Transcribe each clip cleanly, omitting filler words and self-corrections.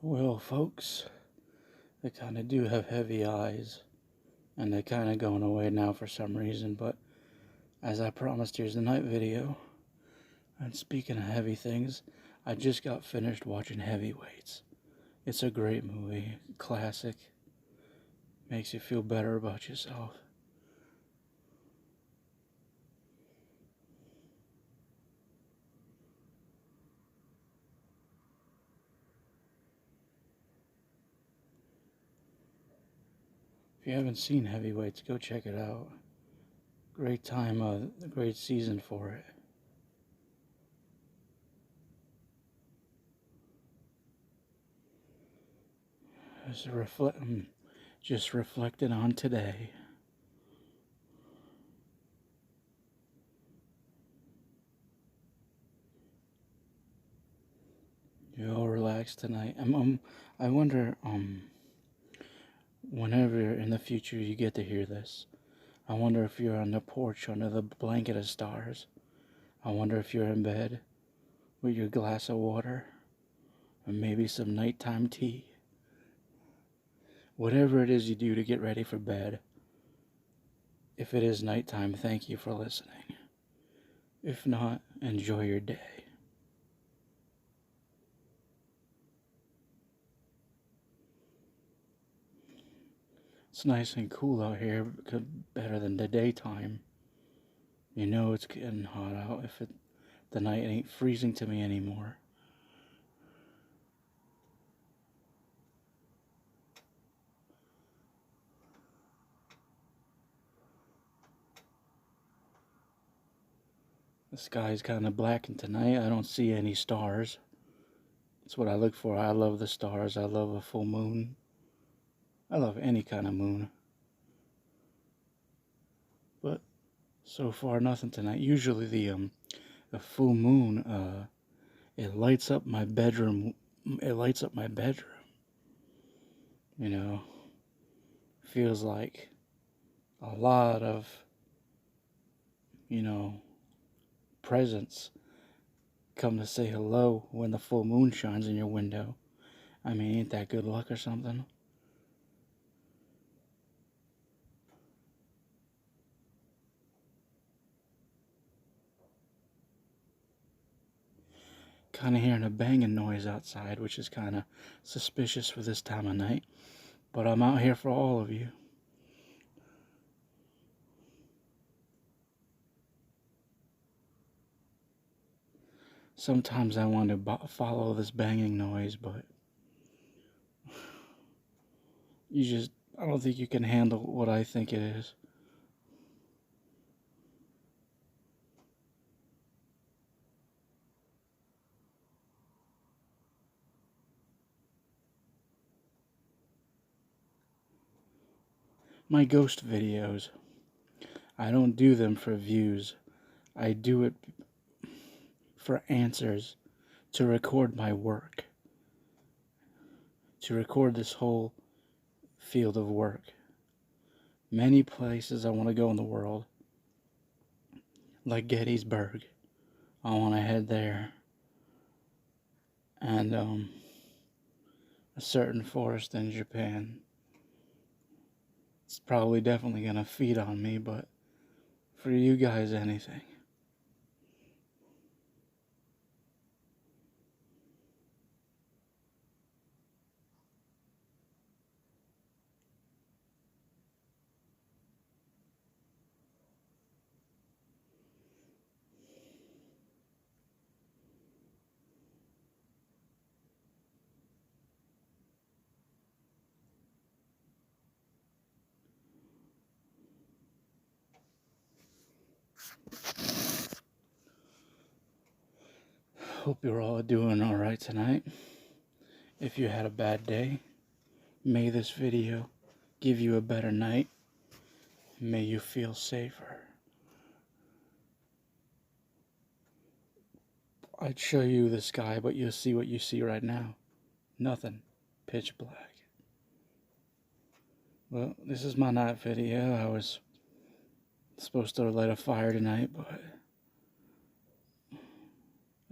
Well, folks, I kind of do have heavy eyes, and they're kind of going away now for some reason, but as I promised, here's the night video. And speaking of heavy things, I just got finished watching Heavyweights. It's a great movie, classic, makes you feel better about yourself. If you haven't seen Heavyweights, go check it out. Great time, great season for it. Just reflecting on today. You all relaxed tonight. I wonder, whenever in the future you get to hear this, I wonder if you're on the porch under the blanket of stars. I wonder if you're in bed with your glass of water or maybe some nighttime tea. Whatever it is you do to get ready for bed, if it is nighttime, thank you for listening. If not, enjoy your day. It's nice and cool out here, better than the daytime. You know it's getting hot out if the night ain't freezing to me anymore. The sky's kind of blackened tonight. I don't see any stars. That's what I look for. I love the stars. I love a full moon. I love any kind of moon. But so far, nothing tonight. Usually the full moon, it lights up my bedroom. It lights up my bedroom. You know, feels like a lot of, presents come to say hello when the full moon shines in your window. I mean, ain't that good luck or something? Kind of hearing a banging noise outside, which is kind of suspicious for this time of night. But I'm out here for all of you. Sometimes I want to follow this banging noise, but I don't think you can handle what I think it is. My ghost videos, I don't do them for views. I do it for answers, to record my work, to record this whole field of work. Many places I want to go in the world, like Gettysburg. I want to head there. And a certain forest in Japan. It's probably definitely going to feed on me, but for you guys, anything. Hope you're all doing alright tonight. If you had a bad day, may this video give you a better night. May you feel safer. I'd show you the sky, but you'll see what you see right now. Nothing. Pitch black. Well, this is my night video. I was supposed to light a fire tonight, but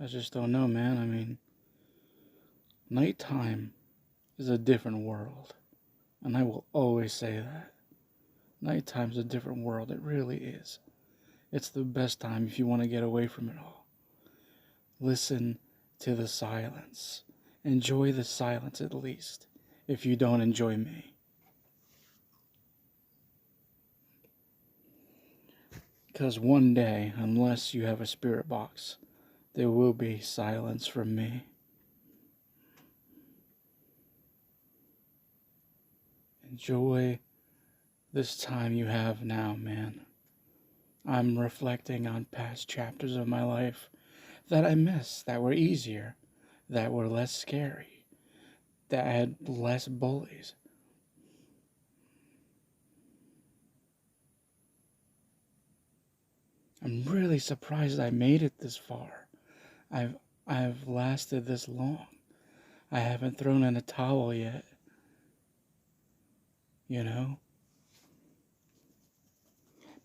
I just don't know, man. I mean, nighttime is a different world. And I will always say that. Nighttime's a different world. It really is. It's the best time if you want to get away from it all. Listen to the silence. Enjoy the silence at least, if you don't enjoy me. Because one day, unless you have a spirit box, there will be silence from me. Enjoy this time you have now, man. I'm reflecting on past chapters of my life that I missed, that were easier, that were less scary, that had less bullies. I'm really surprised I made it this far. I've lasted this long. I haven't thrown in a towel yet. You know?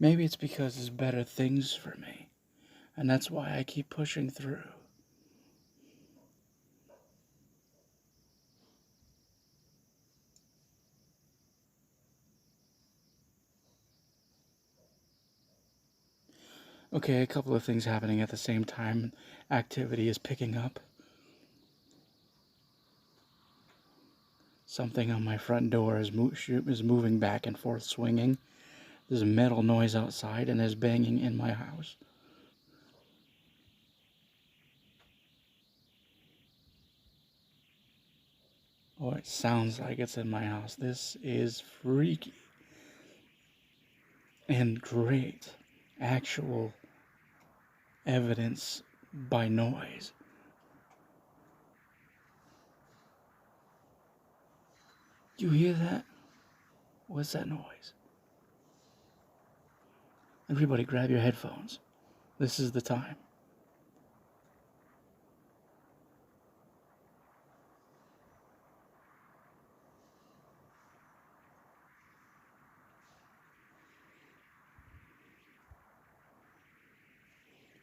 Maybe it's because there's better things for me. And that's why I keep pushing through. Okay, a couple of things happening at the same time. Activity is picking up. Something on my front door is moving back and forth, swinging. There's a metal noise outside, and there's banging in my house. Or it sounds like it's in my house. This is freaky. And great. Actual evidence by noise. You hear that? What's that noise? Everybody grab your headphones. This is the time.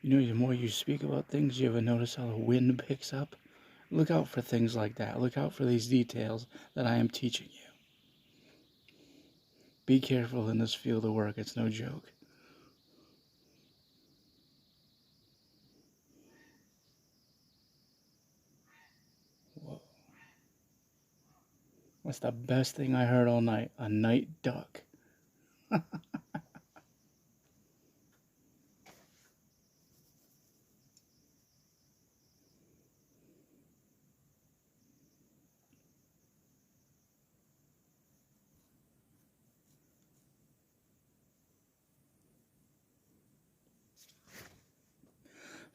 You know, the more you speak about things, you ever notice how the wind picks up? Look out for things like that. Look out for these details that I am teaching you. Be careful in this field of work. It's no joke. Whoa. What's the best thing I heard all night? A night duck.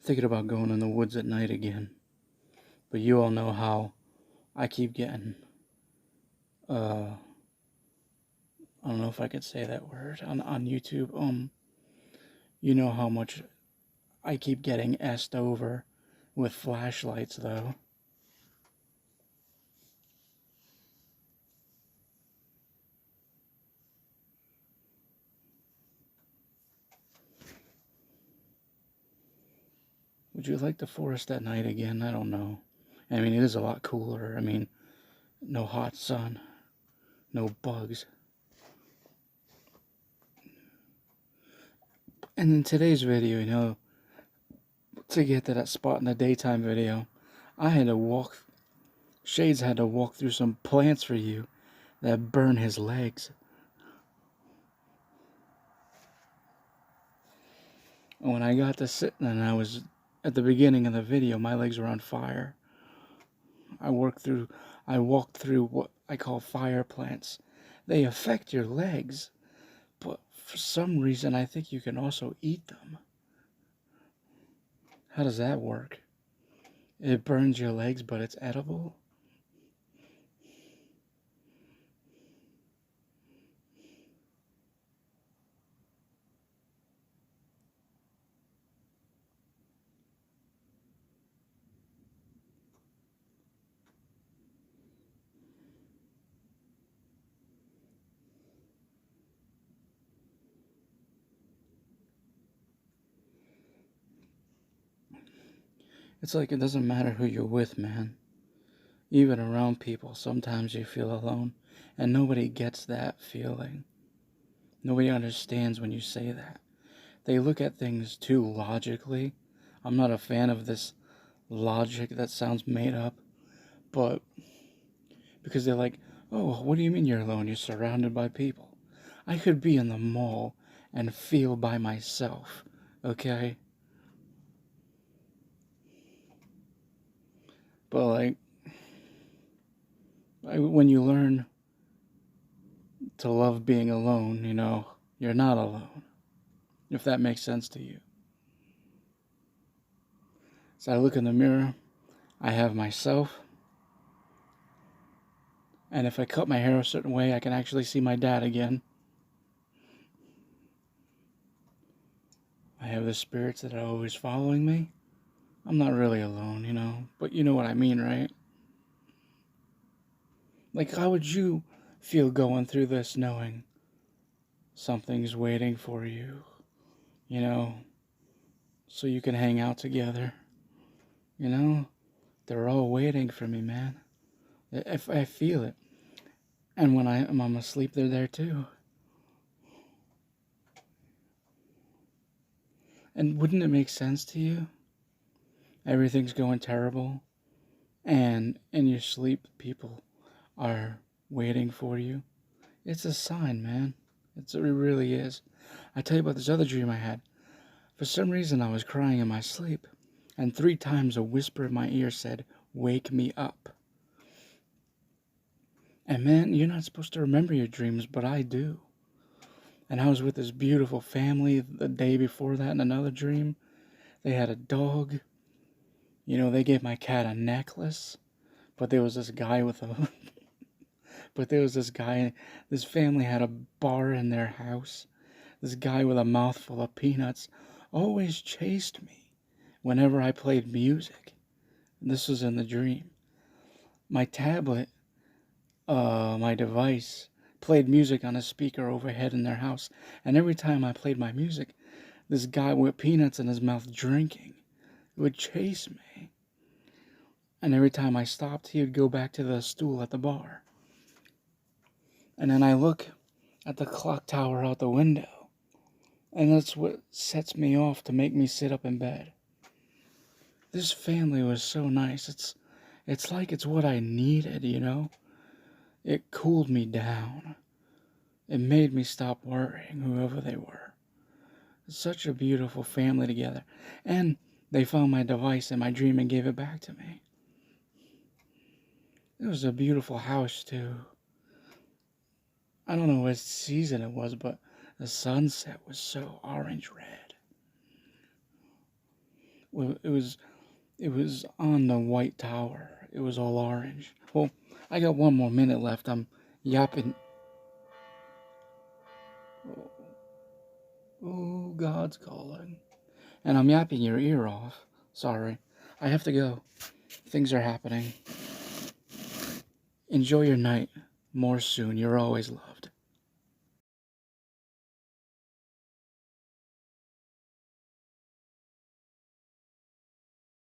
Thinking about going in the woods at night again. But you all know how I keep getting, I don't know if I could say that word on YouTube. You know how much I keep getting essed over with flashlights, though. Would you like the forest at night again? I don't know. I mean, it is a lot cooler. I mean, no hot sun, no bugs. And in today's video, you know, to get to that spot in the daytime video, I had to walk, Shades had to walk through some plants for you that burn his legs. And when I got to sitting and I was at the beginning of the video, my legs were on fire. I walked through what I call fire plants. They affect your legs, but for some reason I think you can also eat them. How does that work? It burns your legs, but it's edible? It's like it doesn't matter who you're with, man. Even around people, sometimes you feel alone, and nobody gets that feeling. Nobody understands when you say that. They look at things too logically. I'm not a fan of this logic that sounds made up, but because they're like, oh, what do you mean you're alone? You're surrounded by people. I could be in the mall and feel by myself, okay? But like, when you learn to love being alone, you're not alone, if that makes sense to you. So I look in the mirror, I have myself, and if I cut my hair a certain way, I can actually see my dad again. I have the spirits that are always following me. I'm not really alone, but you know what I mean, right? Like, how would you feel going through this knowing something's waiting for you, you know, so you can hang out together? They're all waiting for me, man. If I feel it. And when I'm asleep, they're there too. And wouldn't it make sense to you? Everything's going terrible, and in your sleep, people are waiting for you. It's a sign, man. It really is. I tell you about this other dream I had. For some reason, I was crying in my sleep, and 3 times a whisper in my ear said, "Wake me up." And man, you're not supposed to remember your dreams, but I do. And I was with this beautiful family the day before that in another dream. They had a dog. They gave my cat a necklace, but there was this guy with a but there was this family had a bar in their house. This guy with a mouthful of peanuts always chased me whenever I played music. This was in the dream. My tablet, my device, played music on a speaker overhead in their house, and every time I played my music, this guy with peanuts in his mouth drinking would chase me. And every time I stopped, he would go back to the stool at the bar. And then I look at the clock tower out the window, and that's what sets me off to make me sit up in bed. This family was so nice. It's like it's what I needed, It cooled me down. It made me stop worrying, whoever they were. Such a beautiful family together. And they found my device in my dream and gave it back to me. It was a beautiful house, too. I don't know what season it was, but the sunset was so orange-red. Well, it was on the white tower. It was all orange. Well, I got 1 more minute left. I'm yapping. Oh, God's calling. And I'm yapping your ear off. Sorry. I have to go. Things are happening. Enjoy your night. More soon. You're always loved.